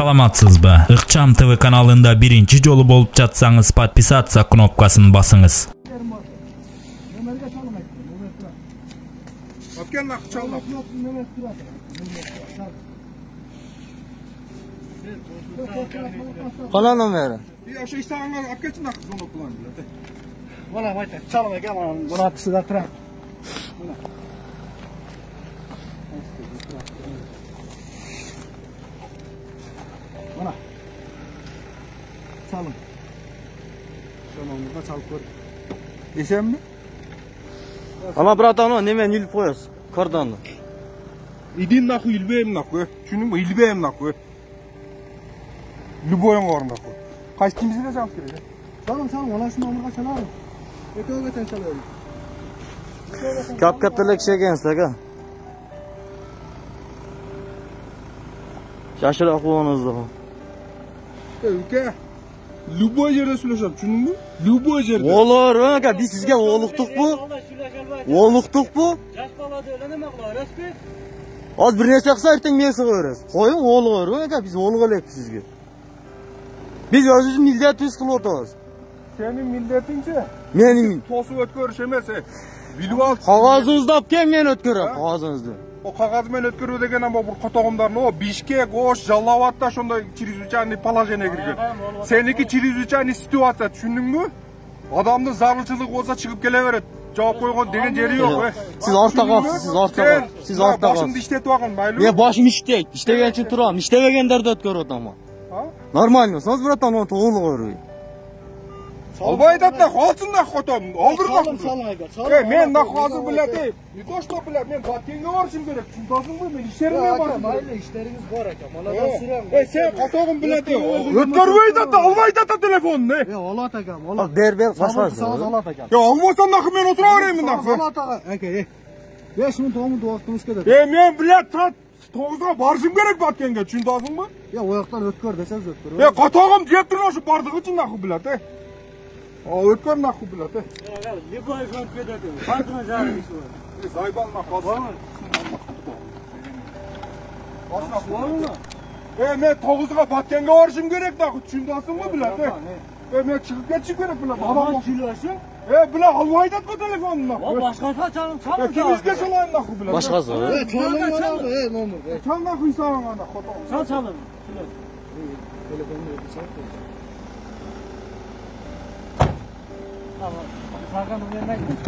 Саламатсызбы? Ыкчам ТВ каналында биринчи жолу болуп жатсаңыз, подписаться кнопкасын басыңыз. Qana номері? Я ошо исаганга алып келчи нак звоноклан билет. Mana bayta çalma gel bana atışı tıra. Mana. Çalın. Şononga çalıp ko'r. Esenmi? Ama bratano nemen yülüp koyasın. Kardanlı. Идин нахуй илбейм нахуй. Түшүнүңбү? Илбейм нахуй. Любойң бар нахуй. Кайсыбызга жалып керек? Çalın olasın omurga çalarım. Ekoga ten çalıyorum. Kapkattılık şey gençler ha. Şaşır aklınızda o. Ülke. Любой жерде сүйлөшөм, түшүндүңбү? Любой жерде. Olur öyle biz sizge oğluktuk bu. Oğluktuk bu. Yaş baladı öyle ne makla resmi? Az bir nesi yaksa erten men size öğreniz. Koyun oğlu var öyle biz oğlu gelip sizge. Biz özümüz milletimiz kılıp oturuz. Senin milletince. Menin. Tosu ötkörüş emes. Bilip al. Kağızınızda apken men ötkörüm kağızınızda. O kağız men ötkөрүү деген ama bu katağımdарын o Бишкек, Ош, Жалал-Абадта ошондой чрезвычайный положение кирген. Сеники чрезвычайный ситуация, түшүндүңбү? Адамдын зарылчылыгы болсо чыгып келе берет. Жаап койгон деген жери жок. Siz orta kalsın, siz orta kalsın. Siz orta kalsın. Başımda işletip bakın, maylı. Ben başım işteyim. İştegen için turam. İştegenler de ötkör adamı. Normal mısınız bratan onu oğlu koyuyor. Албайт да халсын да хотом. Алдыр Çalın. мен нахуй азыр билет. Не то что билет, мен Баткенге барышым керек. Түшүнөсүңбү? Мен ишериме барам. Maylı işleriniz var ekan. Maladan sürem. Sen katогым билет. Өткөрбөйт да, албайт да телефонну. Olat ekan. Bak ber kaçmaz. Olat ekan. Ya almasam нахуй мен отура берейин нахуй. Olat ekan. Eke. 5 минут 10 минут вакытыбыз кетет. Мен билет тат 9-га барышым керек Баткенге. Түшүнөсүңбү? Ya oyaqdan ötkör deseniz ötkör. Katогым деп турган ушу бардыгы үчүн нахуй билет. Өткөр нахуй билет. Любой фонд кетет. Фондуна жарым иши бар. Зайбал нахуй. Мен 9-га Баткенге барышым керек нахуй. Түшүнөсүңбү билет? Мен чыгып кетишим керек билет. Adam söylüyorsun. Биле албайт атпы телефонун нахуй. Başkası çalın Кимизге çalайын нахуй билет. Başkası. Çalın. Номер. Çal нахуй исаганга нахуй. Çalın. Tamam. Sarkanın yanına gidin.